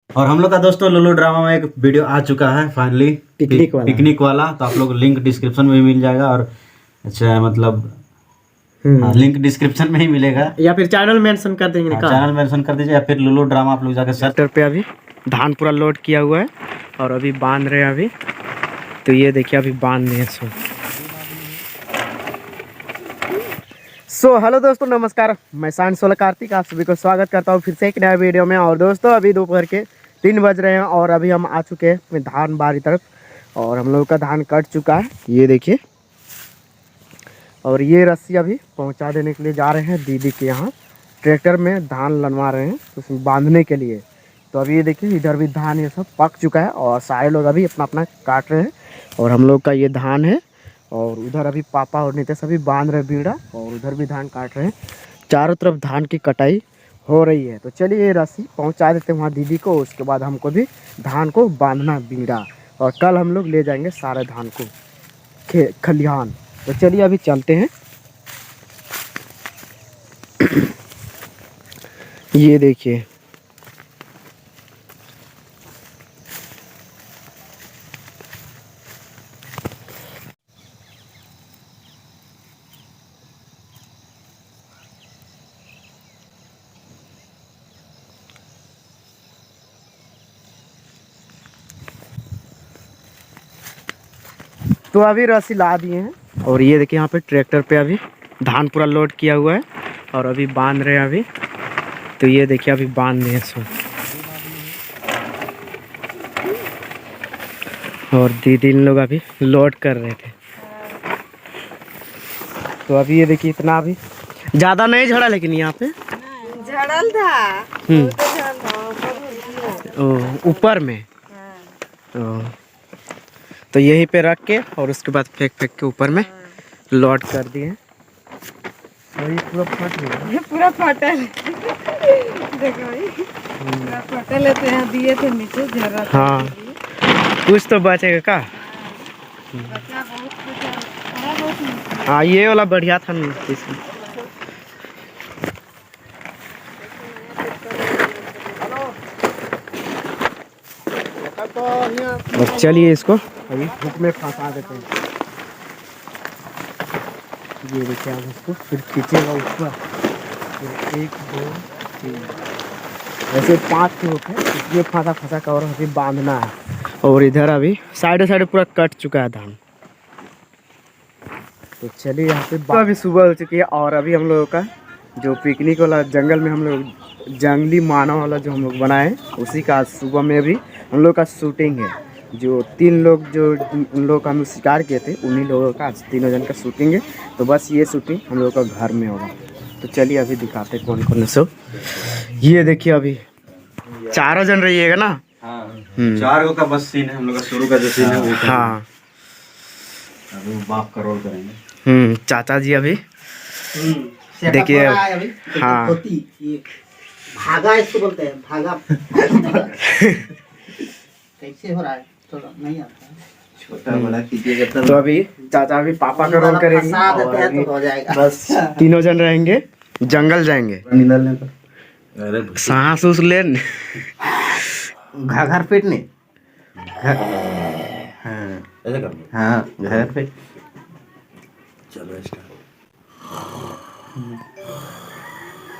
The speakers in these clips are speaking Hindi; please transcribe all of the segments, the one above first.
और हम लोग का दोस्तों लुलु ड्रामा में एक वीडियो आ चुका है फाइनली, पिकनिक वाला। तो आप लोग लिंक डिस्क्रिप्शन में मिल जाएगा। और अच्छा मतलब लिंक डिस्क्रिप्शन में ही मिलेगा, या फिर चैनल मेंशन कर देंगे। चैनल मेंशन कर दीजिए, या फिर लुलु ड्रामा आप लोग जाकर सर्च पे अभी धान पूरा लोड किया हुआ है और अभी बांध रहे हैं। अभी तो ये देखिए अभी बांध रहे हैं। सो हेलो दोस्तों, नमस्कार। मैं साइन सोलह कार्तिक आप सभी को स्वागत करता हूँ फिर से एक नया वीडियो में। और दोस्तों अभी दोपहर के 3 बज रहे हैं और अभी हम आ चुके हैं धान बारी तरफ। और हम लोग का धान कट चुका है, ये देखिए। और ये रस्सी अभी पहुँचा देने के लिए जा रहे हैं दीदी के यहाँ। ट्रैक्टर में धान लनवा रहे हैं उसमें बांधने के लिए। तो अभी ये देखिए इधर भी धान ये सब पक चुका है और सारे लोग अभी अपना अपना काट रहे हैं। और हम लोग का ये धान है। और उधर अभी पापा और नीतीश अभी बांध रहे बीड़ा, और उधर भी धान काट रहे हैं। चारों तरफ धान की कटाई हो रही है। तो चलिए ये रस्सी पहुंचा देते हैं वहाँ दीदी को। उसके बाद हमको भी धान को बांधना बीड़ा, और कल हम लोग ले जाएंगे सारे धान को खलिहान। तो चलिए अभी चलते हैं। ये देखिए तो अभी रस्सी ला दिए हैं। और ये देखिए यहाँ पे ट्रैक्टर पे अभी धान पूरा लोड किया हुआ है और अभी बांध रहे हैं अभी। तो ये देखिए अभी बांध दिए सो। और दीदी इन लोग अभी लोड कर रहे थे। तो अभी ये देखिए इतना अभी ज़्यादा नहीं झड़ा, लेकिन यहाँ पे झड़ल था। ऊपर में। तो यहीं पे रख के और उसके बाद फेंक के ऊपर में लोड कर दिए। और ये पूरा फट गया, ये पूरा फटल। देखो भाई पूरा फटल है। तो यहाँ दिए थे नीचे झरा। हाँ कुछ तो बचेगा का। बचा बहुत कुछ है। बहुत। हाँ ये वाला बढ़िया था इसमें। और चलिए इसको अभी हुक में फंसा देते हैं। ये देखिए आप इसको फिर खींचेगा ऊपर। फिर 1 2 3 ऐसे 5 हुक है, इसमें फंसा कर और अभी बांधना है। और इधर अभी साइड पूरा कट चुका है धान। तो चलिए यहाँ पे अभी सुबह हो चुकी है। और अभी हम लोगों का जो पिकनिक वाला जंगल में हम लोग जंगली मानव वाला जो हम लोग बनाए, उसी का आज सुबह में भी हम लोग का शूटिंग है। जो 3 लोग जो उन लोग का हम शिकार किए थे, उन्हीं लोगों का आज 3 जन का शूटिंग है। तो बस ये शूटिंग हम लोग का घर में होगा। तो चलिए अभी दिखाते हैं कौन कौन से। ये देखिए अभी 4 जन रहिएगा ना। हाँ 4 गो का बस सीन है हम लोग का, शुरू का जो सीन है वो। हाँ अभी बाप का रोल करेंगे। चाचा जी अभी देखिए। हाँ भागा इसको बोलते हैं, भागा। कैसे हो रहा है थोड़ा नहीं आता है। छोटा बड़ा कीजिएगा तो अभी चाचा अभी पापा का रोल करेंगे। फंसा देते और हैं अभी तो हो जाएगा। बस 3 जन रहेंगे, जंगल जाएंगे। निकलने पर अरे सांस उस ले घर पेटने। हाँ ऐसे कर। हाँ घर पे चलो स्टार्ट।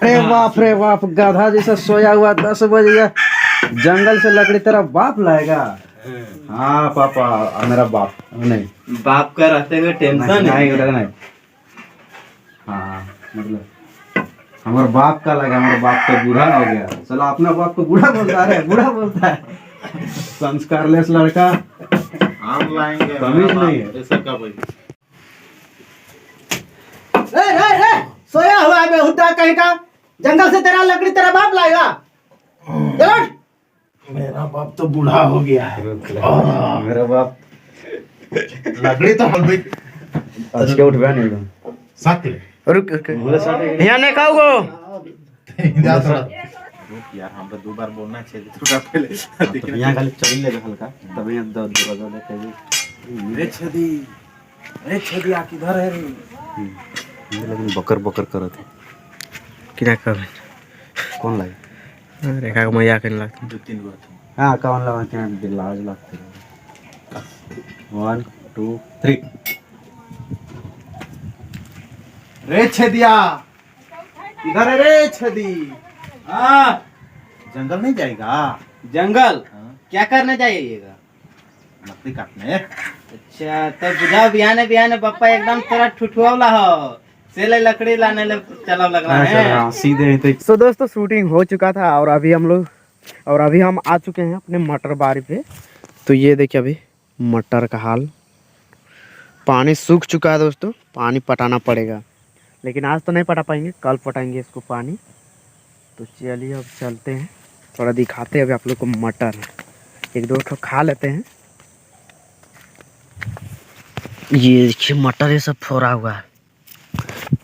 अरे बाप गधा जैसा सोया हुआ 10 बजे जंगल से लकड़ी तेरा बाप लाएगा। हाँ पापा मेरा बाप नहीं, बाप का रहते हुए टेंशन नहीं। हाँ मतलब हमारे बाप का लगा, हमारे बाप तो बूढ़ा हो गया। चलो अपना बाप को बूढ़ा बोलता है, बूढ़ा बोलता है। संस्कारलेस लड़का। हम लाएंगे, तमीज नहीं है। ऐसा का भाई। रे सोया हुआ है बेहुदा कहीं का। जंगल से तेरा लकड़ी तेरा बाप लाएगा। चलो मेरा बाप तो बूढ़ा हो गया है। मेरा बाप लकड़ी तो हम भी आज के उठवा नहीं एकदम सकले। रुक यहाँ नहीं खाओगो यार हम तो 2 बार बोलना चाहिए थोड़ा पहले। यहाँ खाली चल ले हल्का, तब यहाँ दो दरवाजा देते हैं। अरे छदी आ किधर है रे। लेकिन बकर करत है। किना कर कौन लाए? रेखा को मजा करने लगता दो तीन गो थे हाँ कौन लगा के दिल लाज लगते 1 2 3 रे छेदिया इधर है रे छेदी हाँ जंगल नहीं जाएगा जंगल हाँ, क्या करने जाइएगा? लकड़ी काटने अच्छा तो बुझाओ बिहाने बिहाने पापा एकदम तेरा ठुठुआवला हो सेले लकड़ी लाने ले चला लग रहा है। सीधे तो सो दोस्तों शूटिंग हो चुका था और अभी हम आ चुके हैं अपने मटर बारी पे। तो ये देखिए अभी मटर का हाल, पानी सूख चुका है दोस्तों, पानी पटाना पड़ेगा, लेकिन आज तो नहीं पटा पाएंगे, कल पटाएंगे इसको पानी। तो चलिए अब चलते हैं, थोड़ा दिखाते हैं अभी आप लोग को मटर, एक दो ठो खा लेते हैं। ये देखिए मटर ये सब फोड़ा हुआ है,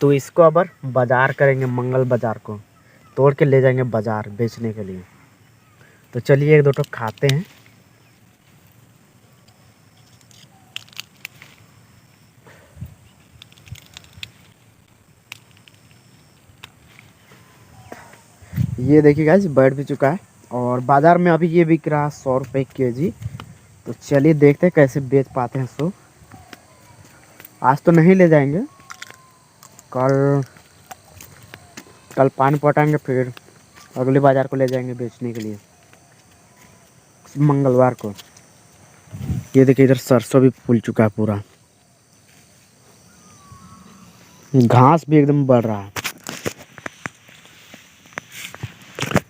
तो इसको अब बाजार करेंगे, मंगल बाजार को तोड़ के ले जाएंगे बाजार बेचने के लिए। तो चलिए एक दो ठो खाते हैं। ये देखिए गाइस बैठ भी चुका है और बाजार में अभी ये बिक रहा है 100 रुपये kg। तो चलिए देखते हैं कैसे बेच पाते हैं इसको। आज तो नहीं ले जाएंगे, कल पानी पटाएंगे, फिर अगले बाजार को ले जाएंगे बेचने के लिए मंगलवार को। ये देखिए इधर सरसों भी फूल चुका है पूरा, घास भी एकदम बढ़ रहा है।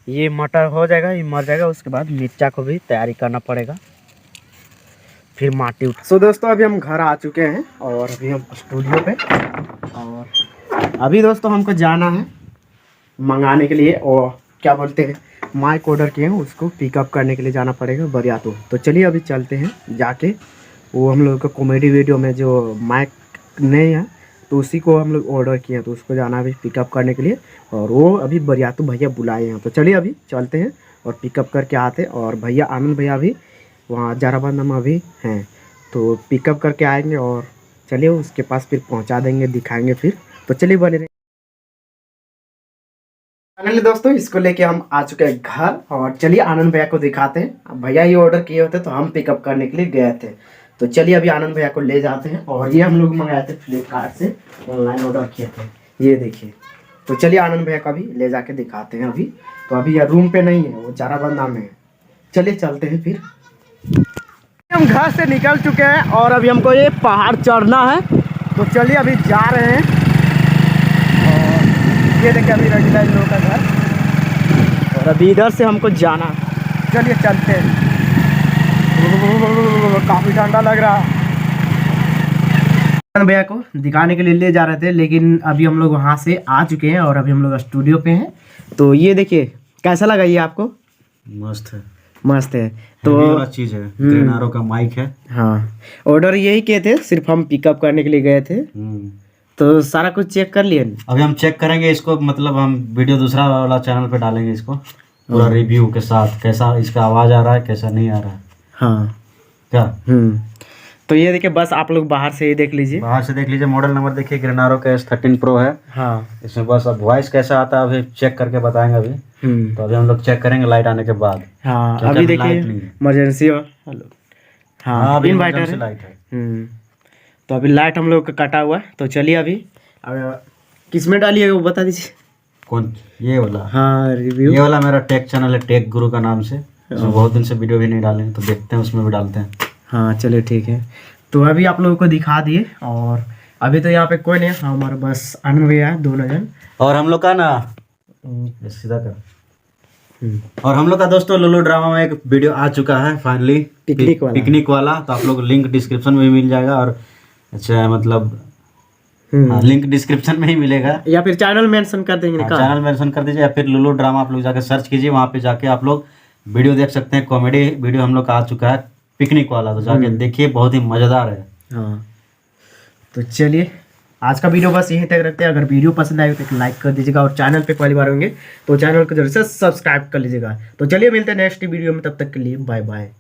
ये मटर हो जाएगा, ये मर जाएगा, उसके बाद मिर्चा को भी तैयारी करना पड़ेगा, फिर माटी उठा। सो दोस्तों अभी हम घर आ चुके हैं और अभी हम स्टूडियो पे, और अभी दोस्तों हमको जाना है मंगाने के लिए, और क्या बोलते हैं माइक ऑर्डर किए हैं, उसको पिकअप करने के लिए जाना पड़ेगा बरियातू। तो चलिए अभी चलते हैं जाके, वो हम लोग का कॉमेडी वीडियो में जो माइक नहीं है तो उसी को हम लोग ऑर्डर किए हैं, तो उसको जाना अभी पिकअप करने के लिए, और वो अभी बरियातू भैया बुलाए हैं। तो चलिए अभी चलते हैं और पिकअप करके आते हैं। और भैया आनंद भैया भी वहाँ जाराबाद में अभी हैं, तो पिकअप करके आएंगे और चलिए उसके पास फिर पहुँचा देंगे, दिखाएंगे फिर। तो चलिए बने रहे। फाइनली दोस्तों इसको लेके हम आ चुके हैं घर, और चलिए आनंद भैया को दिखाते हैं। अब भैया ये ऑर्डर किए होते तो हम पिकअप करने के लिए गए थे। तो चलिए अभी आनंद भैया को ले जाते हैं। और ये हम लोग मंगाए थे फ्लिपकार्ट से, ऑनलाइन ऑर्डर किए थे, ये देखिए। तो चलिए आनंद भैया को अभी ले जाके दिखाते हैं। अभी तो अभी यह रूम पे नहीं है, वो जाराबंदा में है। चलिए चलते हैं फिर। हम घर से निकल चुके हैं और अभी हमको ये पहाड़ चढ़ना है, तो चलिए अभी जा रहे हैं। और ये देखिए अभी रजीला इन लोगों का घर, और अभी इधर से हमको जाना। चलिए चलते हैं, काफ़ी ठंडा लग रहा है। भैया को दिखाने के लिए ले जा रहे थे, लेकिन अभी हम लोग वहाँ से आ चुके हैं और अभी हम लोग स्टूडियो पे हैं। तो ये देखिए कैसा लगा ये आपको? मस्त है, मस्त है। तो तो वाला चीज है, ग्रेनारो का माइक है। हाँ ऑर्डर यही किए थे, सिर्फ हम पिकअप करने के लिए गए थे। तो सारा कुछ चेक कर लिए। अभी हम चेक करेंगे इसको, मतलब हम वीडियो दूसरा वाला चैनल पे डालेंगे इसको पूरा रिव्यू के साथ, कैसा इसका आवाज आ रहा है, कैसा नहीं आ रहा है। हाँ क्या तो ये देखिए बस आप लोग बाहर से ही देख लीजिए, बाहर से देख लीजिए। मॉडल नंबर देखिए, ग्रेनारो का S13 Pro है। हाँ इसमें बस अब वॉइस कैसा आता है अभी चेक करके बताएंगे अभी। तो अभी हम लोग चेक करेंगे लाइट आने के बाद। हाँ क्योंकि अभी अभी लाइट देखिए नहीं है। इमरजेंसी और हेलो हाँ अभी इन्वर्टर एकदम से है। लाइट है। तो अभी लाइट हम लोग का कटा हुआ है। तो चलिए अभी किस में डालिएगा वो बता दीजिए। कौन? ये वाला? हाँ रिव्यू। ये वाला मेरा टेक चैनल है, टेक गुरु का नाम से। उसमें बहुत दिन से वीडियो भी नहीं डाले हैं, तो देखते हैं उसमें भी डालते हैं। हाँ चलिए ठीक है। तो अभी आप लोगों को दिखा दिए, और अभी तो यहाँ पे कोई नहीं है, हमारे बस आनंद भैया है, दोनों जन। और हम लोग का ना सीधा कर, और हम लोग का दोस्तों लुलु ड्रामा में एक वीडियो आ चुका है फाइनली, पिकनिक वाला। तो आप लोग लिंक डिस्क्रिप्शन में भी मिल जाएगा, और अच्छा मतलब लिंक डिस्क्रिप्शन में ही मिलेगा, या फिर चैनल मेंशन कर देंगे। चैनल मेंशन कर दीजिए, या फिर लुलु ड्रामा आप लोग जाकर सर्च कीजिए, वहाँ पे जाके आप लोग वीडियो देख सकते हैं। कॉमेडी वीडियो हम लोग का आ चुका है पिकनिक वाला, तो जाके देखिए, बहुत ही मज़ेदार है। हाँ तो चलिए आज का वीडियो बस यहीं तक रखते हैं। अगर वीडियो पसंद आए तो एक लाइक कर दीजिएगा, और चैनल पे पहली बार होंगे तो चैनल को जरूर से सब्सक्राइब कर लीजिएगा। तो चलिए मिलते हैं नेक्स्ट वीडियो में, तब तक के लिए बाय बाय।